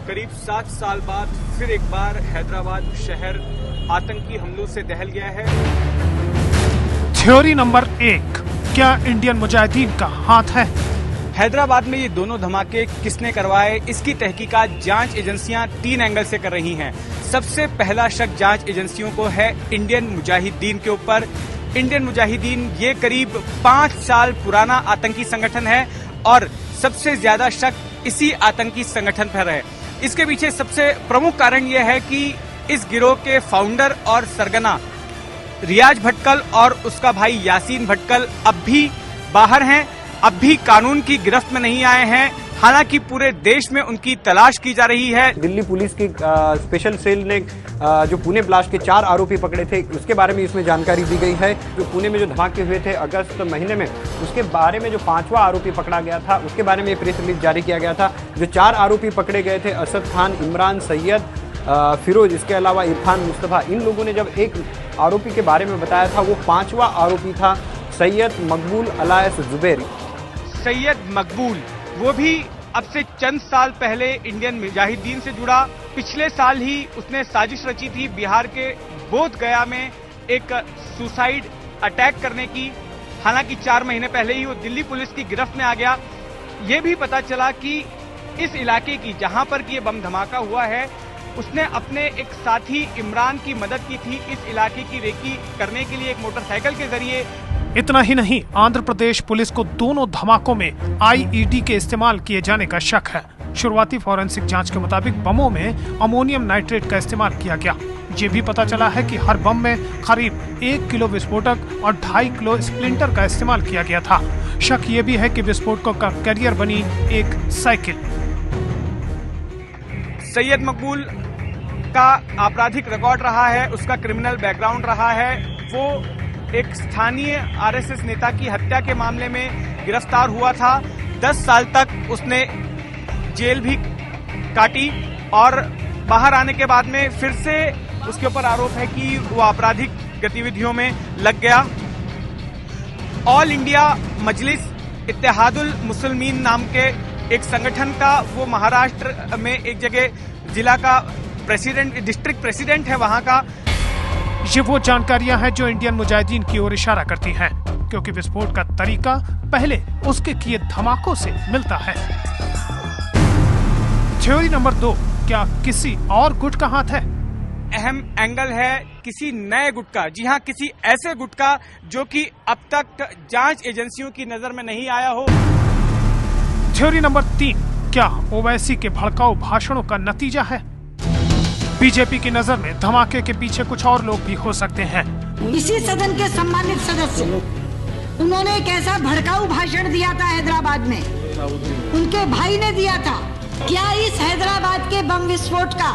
करीब 7 साल बाद फिर एक बार हैदराबाद शहर आतंकी हमलों से दहल गया है। थ्योरी नंबर 1, क्या इंडियन मुजाहिदीन का हाथ है? हैदराबाद में ये दोनों धमाके किसने करवाए, इसकी तहकीकात जांच एजेंसियां 3 एंगल से कर रही हैं। सबसे पहला शक जांच एजेंसियों को है इंडियन मुजाहिदीन के ऊपर। इंडियन मुजाहिदीन ये करीब 5 साल पुराना आतंकी संगठन है और सबसे ज्यादा शक इसी आतंकी संगठन पर है। इसके पीछे सबसे प्रमुख कारण यह है कि इस गिरोह के फाउंडर और सरगना रियाज भटकल और उसका भाई यासीन भटकल अब भी बाहर हैं, अब भी कानून की गिरफ्त में नहीं आए हैं। हालांकि पूरे देश में उनकी तलाश की जा रही है। दिल्ली पुलिस की स्पेशल सेल ने जो पुणे ब्लास्ट के 4 आरोपी पकड़े थे, उसके बारे में इसमें जानकारी दी गई है। जो पुणे में जो धमाके हुए थे अगस्त महीने में, उसके बारे में जो 5वां आरोपी पकड़ा गया था, उसके बारे में प्रेस रिलीज जारी किया गया था। जो 4 आरोपी पकड़े गए थे, असद खान, इमरान, सैयद, फिरोज, इसके अलावा इरफान, मुस्तफा, इन लोगों ने जब एक आरोपी के बारे में बताया था, वो 5वां आरोपी था सैयद मकबूल अलायस जुबैर। सैयद मकबूल वो भी अब से चंद साल पहले इंडियन मुजाहिदीन से जुड़ा। पिछले साल ही उसने साजिश रची थी बिहार के बोध गया में एक सुसाइड अटैक करने की। हालांकि 4 महीने पहले ही वो दिल्ली पुलिस की गिरफ्त में आ गया। ये भी पता चला कि इस इलाके की जहां पर ये बम धमाका हुआ है, उसने अपने एक साथी इमरान की मदद की थी इस इलाके की रेकी करने के लिए एक मोटरसाइकिल के जरिए। इतना ही नहीं, आंध्र प्रदेश पुलिस को दोनों धमाकों में आईईडी के इस्तेमाल किए जाने का शक है। शुरुआती फॉरेंसिक जांच के मुताबिक बमों में अमोनियम नाइट्रेट का इस्तेमाल किया गया। ये भी पता चला है कि हर बम में करीब 1 किलो विस्फोटक और 2.5 किलो स्प्लिंटर का इस्तेमाल किया गया था। शक ये भी है कि विस्फोटकों का कैरियर बनी एक साइकिल। सैयद मकबूल का आपराधिक रिकॉर्ड रहा है, उसका क्रिमिनल बैकग्राउंड रहा है। वो एक स्थानीय आरएसएस नेता की हत्या के मामले में गिरफ्तार हुआ था। 10 साल तक उसने जेल भी काटी और बाहर आने के बाद में फिर से उसके ऊपर आरोप है कि वो आपराधिक गतिविधियों में लग गया। ऑल इंडिया मजलिस इत्तेहादुल मुस्लिमीन नाम के एक संगठन का वो महाराष्ट्र में एक जगह जिला का प्रेसिडेंट, डिस्ट्रिक्ट प्रेसिडेंट है वहां का। ये वो जानकारियां हैं जो इंडियन मुजाहिदीन की ओर इशारा करती हैं, क्योंकि विस्फोट का तरीका पहले उसके किए धमाकों से मिलता है। थ्योरी नंबर 2, क्या किसी और गुट का हाथ है? अहम एंगल है किसी नए गुट का। जी हाँ, किसी ऐसे गुट का जो कि अब तक जांच एजेंसियों की नजर में नहीं आया हो। थ्योरी नंबर 3, क्या ओवैसी के भड़काऊ भाषणों का नतीजा है? बीजेपी की नजर में धमाके के पीछे कुछ और लोग भी हो सकते हैं। इसी सदन के सम्मानित सदस्य उन्होंने एक ऐसा भड़काऊ भाषण दिया था हैदराबाद में, उनके भाई ने दिया था। क्या इस हैदराबाद के बम विस्फोट का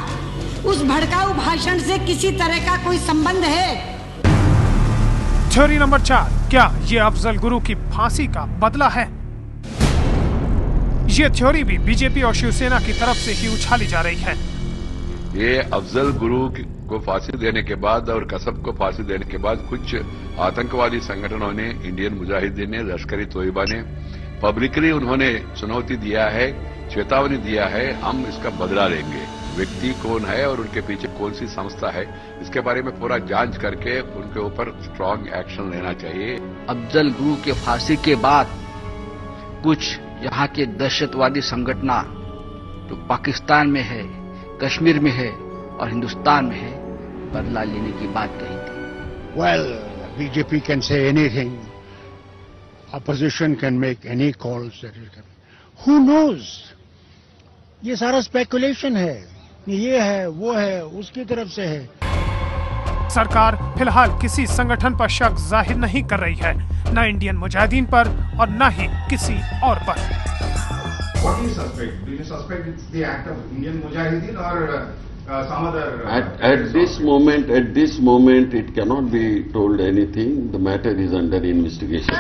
उस भड़काऊ भाषण से किसी तरह का कोई संबंध है? थ्योरी नंबर 4, क्या ये अफजल गुरु की फांसी का बदला है? ये थ्योरी भी बीजेपी और शिवसेना की तरफ से ही उछाली जा रही है। ये अफजल गुरु को फांसी देने के बाद और कसब को फांसी देने के बाद कुछ आतंकवादी संगठनों ने, इंडियन मुजाहिदीन ने, लश्कर-ए तोयबा ने पब्लिकली उन्होंने चुनौती दिया है, चेतावनी दिया है, हम इसका बदला लेंगे। व्यक्ति कौन है और उनके पीछे कौन सी संस्था है, इसके बारे में पूरा जांच करके उनके ऊपर स्ट्रांग एक्शन लेना चाहिए। अफजल गुरु के फांसी के बाद कुछ यहाँ के दहशतवादी संगठन जो पाकिस्तान में है, कश्मीर में है और हिंदुस्तान में है, बदला लेने की बात कही थी। Well, BJP can say anything. Opposition can make any calls that it can. Who knows? ये सारा स्पेकुलेशन है, ये है, वो है, उसकी तरफ से है। सरकार फिलहाल किसी संगठन पर शक जाहिर नहीं कर रही है, न इंडियन मुजाहिदीन पर और न ही किसी और पर। What do you suspect? Do you suspect it's the act of Indian Mujahideen or some other? At this moment, it cannot be told anything. The matter is under investigation.